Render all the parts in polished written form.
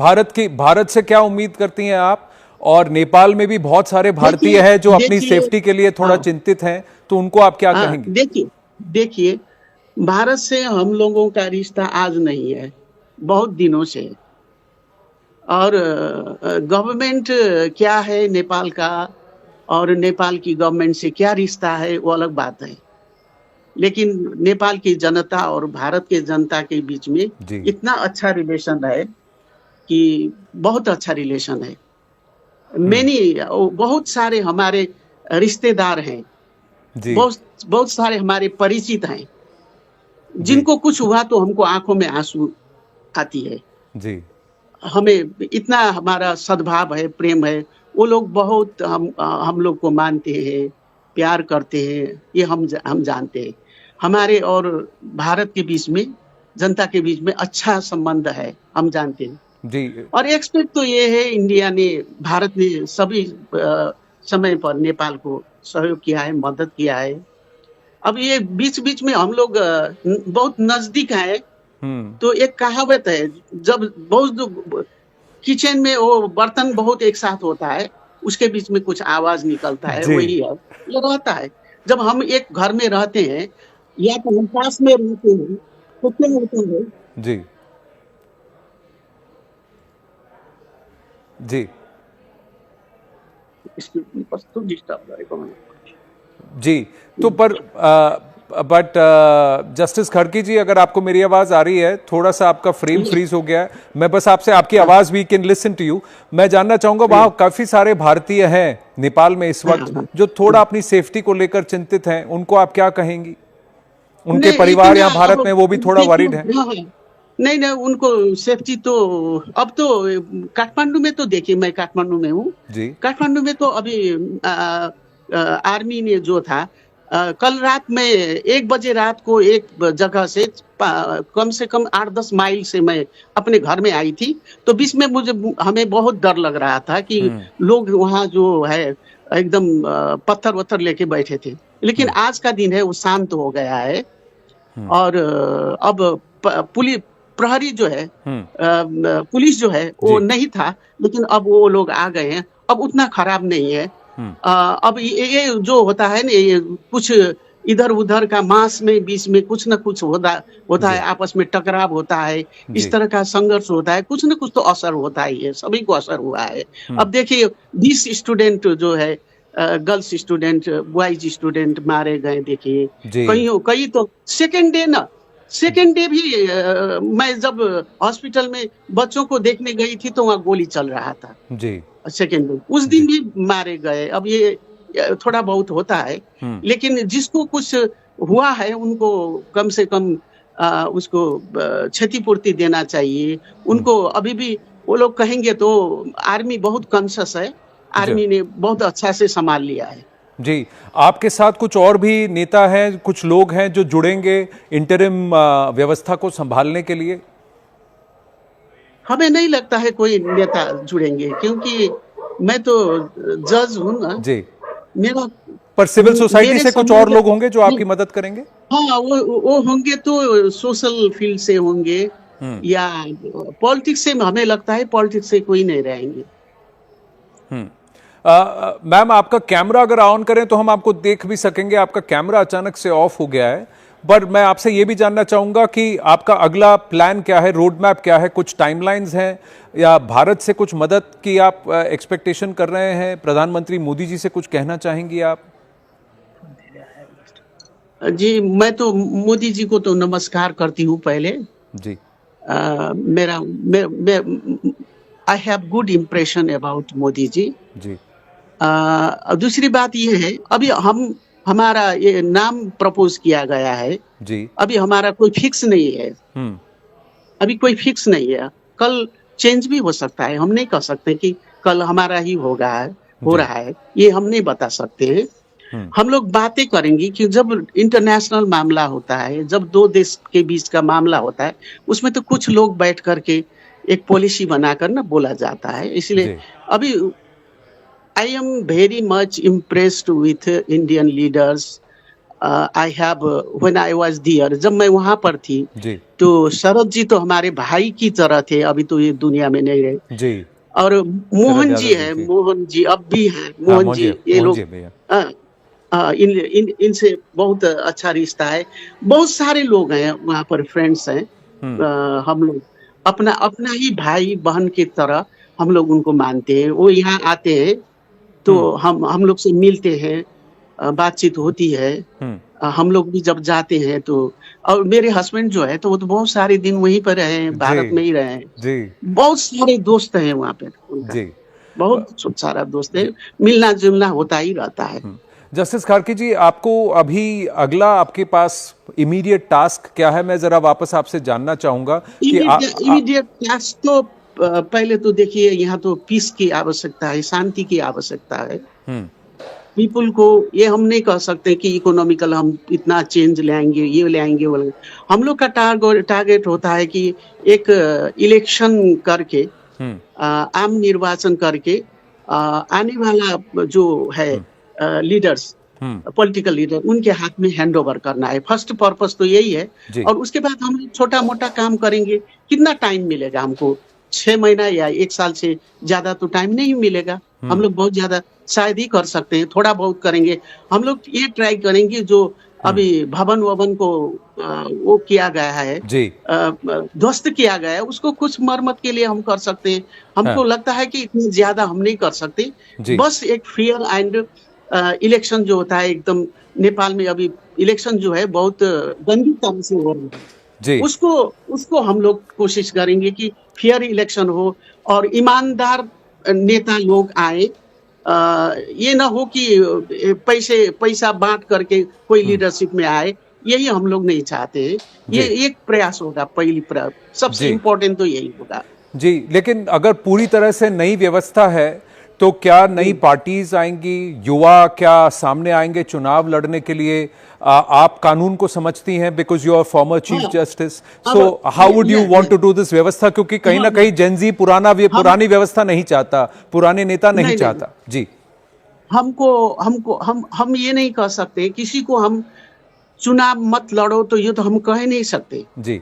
भारत से क्या उम्मीद करती हैं आप? और नेपाल में भी बहुत सारे भारतीय हैं जो अपनी सेफ्टी के लिए थोड़ा चिंतित हैं, तो उनको आप क्या कहेंगे? देखिए, भारत से हम लोगों का रिश्ता आज नहीं है, बहुत दिनों से। और गवर्नमेंट क्या है नेपाल का, और नेपाल की गवर्नमेंट से क्या रिश्ता है, वो अलग बात है। लेकिन नेपाल की जनता और भारत के जनता के बीच में इतना अच्छा रिलेशन है कि बहुत अच्छा रिलेशन है। बहुत सारे हमारे रिश्तेदार हैं, बहुत सारे हमारे परिचित हैं, जिनको कुछ हुआ तो हमको आंखों में आंसू आती है जी। हमें इतना हमारा सद्भाव है, प्रेम है, वो लोग बहुत हम लोग को मानते हैं, प्यार करते हैं, ये हम जानते हैं। हमारे और भारत के बीच में, जनता के बीच में अच्छा संबंध है, हम जानते हैं जी। और एक्सपेक्ट तो ये है, इंडिया ने, भारत ने सभी समय पर नेपाल को सहयोग किया है, मदद किया है। अब ये बीच बीच में हम लोग बहुत नजदीक हैं, तो एक कहावत है, जब बहुत किचन में वो बर्तन बहुत एक साथ होता है, उसके बीच में कुछ आवाज निकलता है, वही है, ये रहता है। जब हम एक घर में रहते हैं या तो हम पास में रहते हैं तो क्या होता है जी जी जी। तो पर बट जस्टिस खड़की जी, अगर आपको मेरी आवाज आ रही है, थोड़ा सा आपका फ्रेम फ्रीज हो गया है, मैं बस आपसे आपकी आवाज, we can listen to you, मैं जानना चाहूंगा, वहां काफी सारे भारतीय हैं नेपाल में इस वक्त जो थोड़ा अपनी सेफ्टी को लेकर चिंतित हैं, उनको आप क्या कहेंगी? उनके परिवार यहाँ भारत में, वो भी थोड़ा वरीड है। नहीं, उनको सेफ्टी तो अब तो काठमांडू में, तो देखिए मैं काठमांडू में हूँ जी। काठमांडू में तो अभी आर्मी ने जो था, कल रात में 1 बजे रात को एक जगह से कम से कम 8-10 माइल से मैं अपने घर में आई थी, तो बीच में हमें बहुत डर लग रहा था कि लोग वहाँ जो है एकदम पत्थर वत्थर लेके बैठे थे। लेकिन आज का दिन है, वो शांत हो गया है। और अब प्रहरी जो है, पुलिस जो है, वो नहीं था, लेकिन अब वो लोग आ गए हैं, अब उतना खराब नहीं है। अब ये जो होता है ना, ये कुछ इधर उधर का मास में बीच में कुछ न कुछ होता है, आपस में टकराव होता है, इस तरह का संघर्ष होता है, कुछ न कुछ तो असर होता ही है, सभी को असर हुआ है। अब देखिए 20 स्टूडेंट जो है, गर्ल्स स्टूडेंट, बॉयज स्टूडेंट मारे गए, देखिए कई तो सेकेंड डे भी मैं जब हॉस्पिटल में बच्चों को देखने गई थी तो वहाँ गोली चल रहा था जी। सेकेंड डे उस दिन भी मारे गए। अब ये थोड़ा बहुत होता है, लेकिन जिसको कुछ हुआ है उनको कम से कम उसको क्षतिपूर्ति देना चाहिए उनको। अभी भी वो लोग कहेंगे तो आर्मी बहुत कॉन्शियस है, आर्मी ने बहुत अच्छा से संभाल लिया है जी। आपके साथ कुछ और भी नेता हैं, कुछ लोग हैं जो जुड़ेंगे इंटरिम व्यवस्था को संभालने के लिए? हमें नहीं लगता है कोई नेता जुड़ेंगे, क्योंकि मैं तो जज हूँ ना जी। मेरा पर सिविल सोसाइटी से कुछ और लोग होंगे जो आपकी मदद करेंगे? हाँ, वो होंगे तो सोशल फील्ड से होंगे, या पॉलिटिक्स से, हमें लगता है पॉलिटिक्स से कोई नहीं रहेंगे। मैम, आपका कैमरा अगर ऑन करें तो हम आपको देख भी सकेंगे। आपका कैमरा अचानक से ऑफ हो गया है, पर मैं आपसे ये भी जानना चाहूंगा कि आपका अगला प्लान क्या है, रोड मैप क्या है, कुछ टाइमलाइंस हैं, या भारत से कुछ मदद की आप एक्सपेक्टेशन कर रहे हैं? प्रधानमंत्री मोदी जी से कुछ कहना चाहेंगी आप? जी, मैं तो मोदी जी को तो नमस्कार करती हूँ पहले जी। I have good impression about Modi ji ji. दूसरी बात ये है, अभी हमारा ये नाम प्रपोज किया गया है जी। अभी हमारा कोई फिक्स नहीं है, अभी कोई फिक्स नहीं है, कल चेंज भी हो सकता है। हम नहीं कह सकते कि कल हमारा ही हो रहा है, ये हम नहीं बता सकते हैं। हम लोग बातें करेंगे कि जब इंटरनेशनल मामला होता है, जब दो देश के बीच का मामला होता है, उसमें तो कुछ लोग बैठ करके एक पॉलिसी बनाकर ना बोला जाता है। इसलिए अभी I am very much impressed with Indian leaders, I have when I was there, जब मैं वहां पर थी जी तो शरद जी तो हमारे भाई की तरह थे, अभी तो ये दुनिया में नहीं रहे। जी। और शरद मोहन जी यादव जी है, जी। मोहन जी अब भी हैं, हाँ मोहन जी, ये मोहन लोग जी भैया। अ, इन इन इनसे बहुत अच्छा रिश्ता है। बहुत सारे लोग हैं वहाँ पर, फ्रेंड्स हैं। हम्म हम लोग अपना अपना ही भाई बहन की तरह हम लोग उनको मानते हैं। वो यहाँ आते हैं तो हम्म हम लोग से मिलते हैं, बातचीत होती है। हम्म। हम लोग भी जब जाते हैं तो, और मेरे हस्बैंड जो है तो वो तो बहुत सारे दिन वहीं पर रहे हैं, जी भारत में ही रहे हैं। जी बहुत सारे दोस्त हैं वहाँ पे उनका, जी बहुत सारा दोस्त है, जी। मिलना जुलना होता ही रहता है। जस्टिस खारकी जी, आपको अभी अगला आपके पास इमीडिएट टास्क क्या है, मैं जरा वापस आपसे जानना चाहूंगा कि इमीडिएट टास्क तो पहले तो देखिए, यहाँ तो पीस की आवश्यकता है, शांति की आवश्यकता है। हम्म पीपुल को ये हम नहीं कह सकते कि इकोनॉमिकल हम इतना चेंज लाएंगे, ये लाएंगे वो लाएंगे। हम लोग का टारगेट होता है कि एक इलेक्शन करके, हम्म आम निर्वाचन करके, आने वाला जो है लीडर्स, हम्म। पॉलिटिकल लीडर, उनके हाथ में हैंड ओवर करना है। फर्स्ट पर्पस तो यही है। जी और उसके बाद हम लोग छोटा मोटा काम करेंगे। कितना टाइम मिलेगा हमको? 6 महीना या 1 साल से ज्यादा तो टाइम नहीं मिलेगा। हम लोग बहुत ज्यादा शायद ही कर सकते हैं, थोड़ा बहुत करेंगे। हम लोग ये ट्राई करेंगे जो अभी भवन ववन को वो किया गया है, जी ध्वस्त किया गया है, उसको कुछ मरम्मत के लिए हम कर सकते हैं। हाँ हमको लगता है कि इतनी ज्यादा हम नहीं कर सकते। जी बस एक फेयर एंड इलेक्शन जो होता है, एकदम नेपाल में अभी इलेक्शन जो है बहुत गंदी तरह से हो रहा है। जी उसको उसको हम लोग कोशिश करेंगे कि फेयर इलेक्शन हो और ईमानदार नेता लोग आए। ये ना हो कि पैसा बांट करके कोई लीडरशिप में आए, यही हम लोग नहीं चाहते हैं। ये जी एक प्रयास होगा, सबसे जी इम्पोर्टेंट तो यही होगा। जी। लेकिन अगर पूरी तरह से नई व्यवस्था है तो क्या नई पार्टीज आएंगी, युवा क्या सामने आएंगे चुनाव लड़ने के लिए? आप कानून को समझती हैं, because you are former chief हाँ, जस्टिस, अब सो हाउ वुड यू ये वांट टू डू दिस व्यवस्था? क्योंकि कहीं ना हम कहीं जेनजी हम पुरानी व्यवस्था नहीं चाहता, पुराने नेता नहीं नहीं नहीं, चाहता। जी हमको हमको हम ये नहीं कह सकते किसी को हम चुनाव मत लड़ो, तो ये तो हम कह नहीं सकते। जी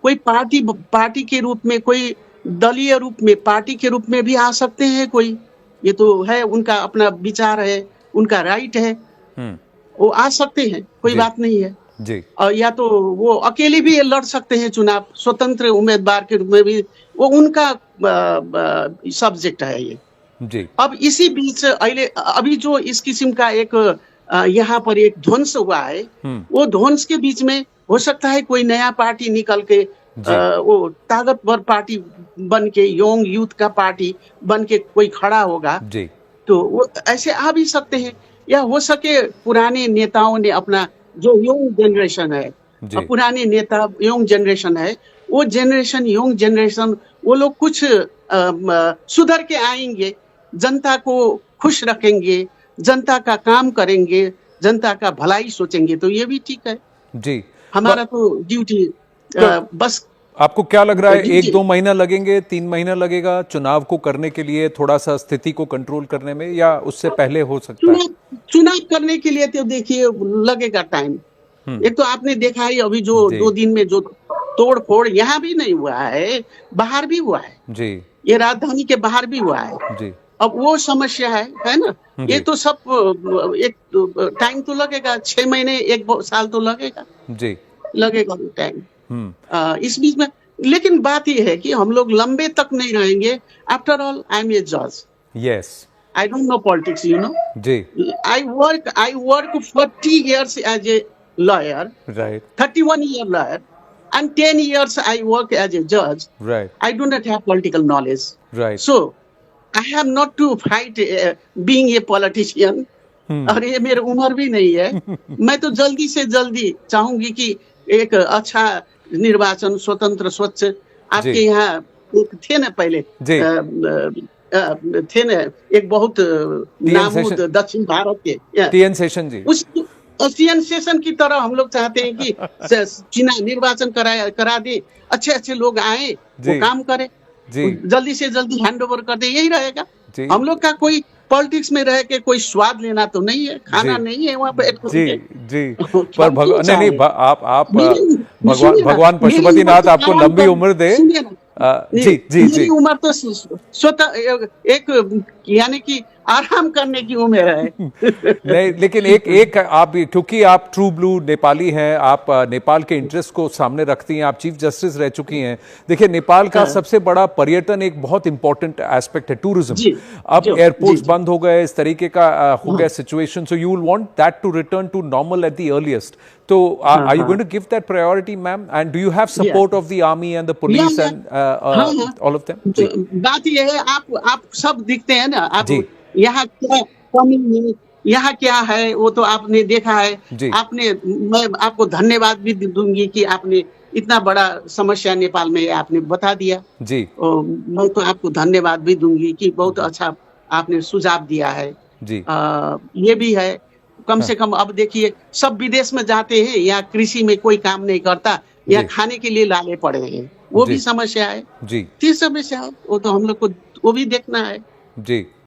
कोई पार्टी पार्टी के रूप में, कोई दलीय रूप में, पार्टी के रूप में भी आ सकते हैं कोई। ये तो है, उनका अपना विचार है, उनका राइट है, हम्म वो आ सकते हैं, कोई जी बात नहीं है। जी और या तो वो अकेले भी ये लड़ सकते हैं चुनाव, स्वतंत्र उम्मीदवार के रूप में भी, वो उनका सब्जेक्ट है ये। जी अब इसी बीच अभी जो इस किस्म का एक यहाँ पर एक ध्वंस हुआ है, वो ध्वंस के बीच में हो सकता है कोई नया पार्टी निकल के, जी वो ताकतवर पार्टी बन के, यंग यूथ का पार्टी बन के कोई खड़ा होगा, जी तो वो ऐसे आ भी सकते हैं। या हो सके पुराने नेताओं ने अपना, जो यंग जनरेशन है, जी पुराने नेता यंग जनरेशन है, वो जनरेशन, यंग जनरेशन, वो लोग कुछ सुधर के आएंगे, जनता को खुश रखेंगे, जनता का काम करेंगे, जनता का भलाई सोचेंगे, तो ये भी ठीक है। जी। हमारा तो ड्यूटी बस आपको क्या लग रहा है, ड्यूटी 1-2 महीना लगेंगे, 3 महीना लगेगा चुनाव को करने के लिए, थोड़ा सा स्थिति को कंट्रोल करने में, या उससे पहले हो सकता है? चुनाव करने के लिए तो देखिए लगेगा टाइम। एक तो आपने देखा है अभी जो जी 2 दिन में जो तोड़ फोड़ यहाँ भी नहीं हुआ है, बाहर भी हुआ है, जी ये राजधानी के बाहर भी हुआ है। जी अब वो समस्या है ना। ये जी तो सब एक टाइम तो लगेगा, 6 महीने 1 साल तो लगेगा, जी लगेगा टाइम हम्म इस बीच में। लेकिन बात यह है कि हम लोग लंबे तक नहीं रहेंगे। After all I am a जज, yes I don't know politics, you know. जी I work 40 years as a lawyer, right 31-year lawyer, and 10 years I work as a judge. Right I do not have political knowledge. Right So, I have not to fight being a politician. और ये मेरी उम्र भी नहीं है। मैं तो जल्दी से जल्दी चाहूंगी कि एक अच्छा निर्वाचन, स्वतंत्र, स्वच्छ। आपके जी यहाँ एक थे ना पहले, जी थे ना एक बहुत टीएन नामूद सेशन, दक्षिण भारत के, टीएन सेशन जी। उस एशियन सेशन की तरह हम लोग चाहते हैं कि चुनाव निर्वाचन करा दे, अच्छे अच्छे लोग आए, वो जी काम करे, जी जल्दी से जल्दी हैंड ओवर कर दे, यही रहेगा। जी हम लोग का कोई पॉलिटिक्स में रह के कोई स्वाद लेना तो नहीं है, खाना नहीं है वहाँ बैठ जी के। जी। क्या पर क्यों नहीं नहीं, चाहे? आप मेरी भगवान सुनिए ना, भगवान मेरी उम्र पशुपतिनाथ तो आपको आराम लंबी कर, उम्र दे। सुनिए ना, जी जी मेरी जी उम्र तो स्वतः एक यानी कि आराम करने की उम्र है। नहीं, लेकिन एक एक आप, क्योंकि आप ट्रू ब्लू नेपाली हैं, आप नेपाल के इंटरेस्ट को सामने रखती हैं, आप चीफ जस्टिस रह चुकी हैं। देखिए, नेपाल का हाँ, सबसे बड़ा पर्यटन एक बहुत इंपॉर्टेंट एस्पेक्ट है, टूरिज्म। जी अब जी एयरपोर्ट्स जी। बंद हो गए, इस तरीके का हो हाँ गया situation, so you will want that to return to normal at the earliest. तो हाँ आर यू हाँ। Going to give that priority, ma'am? And do you have या support of the army and the या police या and हाँ हाँ। All of them? तो जी बात यह है, आप सब दिखते हैं ना, आप जी यहाँ क्या कमी है, यहाँ क्या है, वो तो आपने देखा है। जी आपने, मैं आपको धन्यवाद भी दूंगी कि आपने इतना बड़ा समस्या नेपाल में है, आपने बता दिया। जी मैं तो आपको धन्यवाद भी दूंगी कि बहुत अच्छा आपने सुझाव दिया है। जी। ये भी है, कम हाँ से कम अब देखिए सब विदेश में जाते हैं, यहाँ कृषि में कोई काम नहीं करता, यहाँ जी खाने के लिए लाले पड़े हैं, वो भी जी समस्या है। जी तीसरा समस्या है, वो तो हम लोग को वो भी देखना है। जी।